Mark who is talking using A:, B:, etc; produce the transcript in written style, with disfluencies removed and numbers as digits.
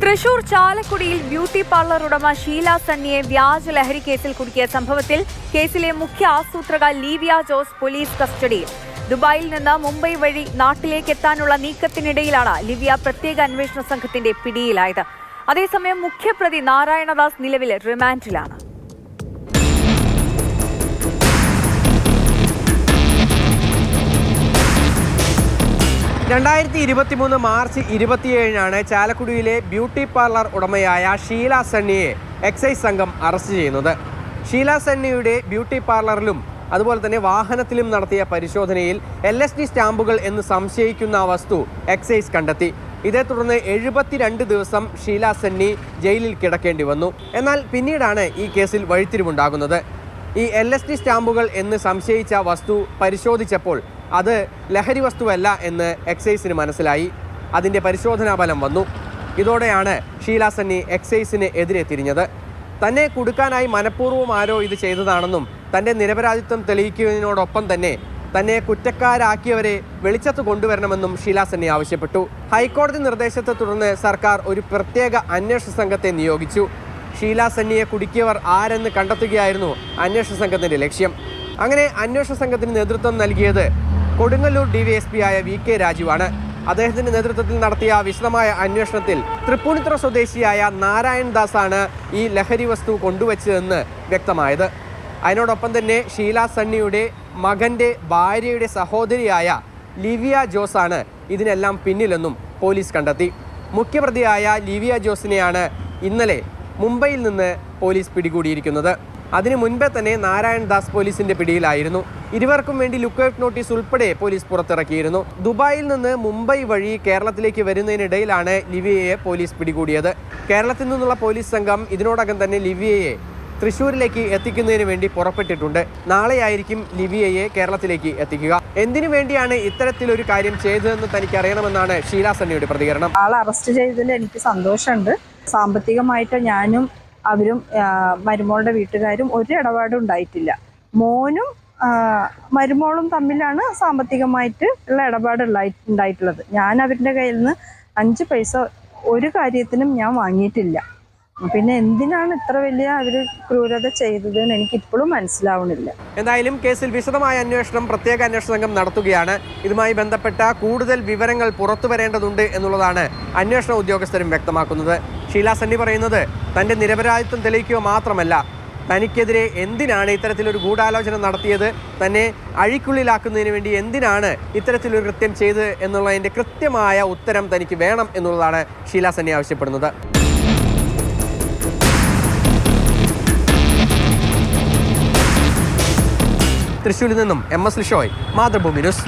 A: തൃശൂർ ചാലക്കുടിയിൽ beauty parlour ഉടമ ഷീല സണ്ണിയെ വ്യാജ ലഹരി കേസിൽ കുടുക്കിയ സംഭവത്തിൽ കേസിലെ മുഖ്യ ആസൂത്രക ലീവിയ ജോസ് പോലീസ് കസ്റ്റഡിയിൽ. ദുബായിൽ നിന്ന് മുംബൈ വഴി നാട്ടിലേക്ക് എത്താനുള്ള നീക്കത്തിനിടയിലാണ് ലിവിയ പ്രത്യേക അന്വേഷണ സംഘത്തിന്റെ പിടിയിലായത്. അതേസമയം മുഖ്യപ്രതി നാരായണദാസ് നിലവിൽ റിമാൻഡിലാണ്.
B: മാർച്ച് 27 ചാലക്കുടിയിലെ ബ്യൂട്ടി പാർലർ ഉടമയായ ഷീല സണ്ണിയെ എക്സൈസ് സംഘം അറസ്റ്റ് ചെയ്യുന്നത്. ഷീല സണ്ണിയുടെ ബ്യൂട്ടി പാർലറിലും അതുപോലെ തന്നെ വാഹനത്തിലും നടത്തിയ പരിശോധനയിൽ LSD സ്റ്റാമ്പുകൾ എന്ന് സംശയിക്കുന്ന വസ്തു എക്സൈസ് കണ്ടെത്തി. ഇതേ തുടർന്ന് 72 ദിവസം ഷീല സണ്ണി ജയിലിൽ കിടക്കേണ്ടി വന്നു. എന്നാൽ പിന്നീടാണ് ഈ കേസിൽ വഴിത്തിരിവുണ്ടാകുന്നത്. ഈ LSD സ്റ്റാമ്പുകൾ എന്ന് സംശയിച്ച വസ്തു പരിശോധിച്ചപ്പോൾ അത് ലഹരി വസ്തുവല്ല എന്ന് എക്സൈസിന് മനസ്സിലായി. അതിൻ്റെ പരിശോധനാ ഫലം വന്നു. ഇതോടെയാണ് ഷീല സണ്ണി എക്സൈസിന് എതിരെ തിരിഞ്ഞത്. തന്നെ കുടുക്കാനായി മനഃപൂർവ്വം ആരോ ഇത് ചെയ്തതാണെന്നും തൻ്റെ നിരപരാധിത്വം തെളിയിക്കുന്നതിനോടൊപ്പം തന്നെ തന്നെ കുറ്റക്കാരാക്കിയവരെ വെളിച്ചത്ത് കൊണ്ടുവരണമെന്നും ഷീല സണ്ണി ആവശ്യപ്പെട്ടു. ഹൈക്കോടതി നിർദ്ദേശത്തെ തുടർന്ന് സർക്കാർ ഒരു പ്രത്യേക അന്വേഷണ സംഘത്തെ നിയോഗിച്ചു. ഷീല സണ്ണിയെ കുടുക്കിയവർ ആരെന്ന് കണ്ടെത്തുകയായിരുന്നു അന്വേഷണ സംഘത്തിൻ്റെ ലക്ഷ്യം. അങ്ങനെ അന്വേഷണ സംഘത്തിന് നേതൃത്വം നൽകിയത് കൊടുങ്ങല്ലൂർ DYSP ആയ VK രാജുവാണ്. അദ്ദേഹത്തിൻ്റെ നേതൃത്വത്തിൽ നടത്തിയ വിശദമായ അന്വേഷണത്തിൽ തൃപ്പൂണിത്തുറ സ്വദേശിയായ നാരായണദാസ് ആണ് ഈ ലഹരി വസ്തു കൊണ്ടുവച്ചതെന്ന് വ്യക്തമായത്. അതിനോടൊപ്പം തന്നെ ഷീല സണ്ണിയുടെ മകൻ്റെ ഭാര്യയുടെ സഹോദരിയായ ലിവിയ ജോസ് ആണ് ഇതിനെല്ലാം പിന്നിലെന്നും പോലീസ് കണ്ടെത്തി. മുഖ്യപ്രതിയായ ലിവിയ ജോസിനെയാണ് ഇന്നലെ മുംബൈയിൽ നിന്ന് പോലീസ് പിടികൂടിയിരിക്കുന്നത്. അതിനു മുൻപേ തന്നെ നാരായണദാസ് പോലീസിന്റെ പിടിയിലായിരുന്നു. ഇരുവർക്കും വേണ്ടി ലുക്കൌട്ട് നോട്ടീസ് ഉൾപ്പെടെ പോലീസ് പുറത്തിറക്കിയിരുന്നു. ദുബായിൽ നിന്ന് മുംബൈ വഴി കേരളത്തിലേക്ക് വരുന്നതിനിടയിലാണ് ലിവിയയെ പോലീസ് പിടികൂടിയത്. കേരളത്തിൽ നിന്നുള്ള പോലീസ് സംഘം ഇതിനോടകം തന്നെ ലിവിയയെ തൃശ്ശൂരിലേക്ക് എത്തിക്കുന്നതിന് വേണ്ടി പുറപ്പെട്ടിട്ടുണ്ട്. നാളെയായിരിക്കും ലിവിയയെ കേരളത്തിലേക്ക് എത്തിക്കുക. എന്തിനു വേണ്ടിയാണ് ഇത്തരത്തിലൊരു കാര്യം ചെയ്തതെന്ന് തനിക്ക് അറിയണമെന്നാണ് ഷീല സണ്ണിയുടെ പ്രതികരണം.
C: ആളെ അറസ്റ്റ് ചെയ്തതിൽ എനിക്ക് സന്തോഷമുണ്ട്. സാമ്പത്തികമായിട്ട് ഞാനും അവരും മരുമോളുടെ വീട്ടുകാരും ഒരു ഇടപാടും ഉണ്ടായിട്ടില്ല. മോനും മരുമോളും തമ്മിലാണ് സാമ്പത്തികമായിട്ട് ഉള്ള ഇടപാട് ഉണ്ടായിട്ടുള്ളത്. ഞാൻ അവരുടെ കയ്യിൽ നിന്ന് 5 പൈസ ഒരു കാര്യത്തിനും ഞാൻ വാങ്ങിയിട്ടില്ല. പിന്നെ എന്തിനാണ് ഇത്ര വലിയ അവര് ക്രൂരത ചെയ്തതെന്ന് എനിക്ക് ഇപ്പോഴും മനസ്സിലാവുന്നില്ല.
B: എന്തായാലും കേസിൽ വിശദമായ അന്വേഷണം പ്രത്യേക അന്വേഷണ സംഘം നടത്തുകയാണ്. ഇതുമായി ബന്ധപ്പെട്ട കൂടുതൽ വിവരങ്ങൾ പുറത്തു വരേണ്ടതുണ്ട് എന്നുള്ളതാണ് അന്വേഷണ ഉദ്യോഗസ്ഥരും വ്യക്തമാക്കുന്നത്. ഷീല സണ്ണി പറയുന്നത് തൻ്റെ നിരപരാധിത്വം തെളിയിക്കുക മാത്രമല്ല, തനിക്കെതിരെ എന്തിനാണ് ഇത്തരത്തിലൊരു ഗൂഢാലോചന നടത്തിയത്, തന്നെ അഴിക്കുള്ളിലാക്കുന്നതിന് വേണ്ടി എന്തിനാണ് ഇത്തരത്തിലൊരു കൃത്യം ചെയ്തത് എന്നുള്ളതിൻ്റെ കൃത്യമായ ഉത്തരം തനിക്ക് വേണം എന്നുള്ളതാണ് ഷീല സണ്ണി ആവശ്യപ്പെടുന്നത്. തൃശ്ശൂരിൽ നിന്നും MS ലിഷോയ്, മാതൃഭൂമി ന്യൂസ്.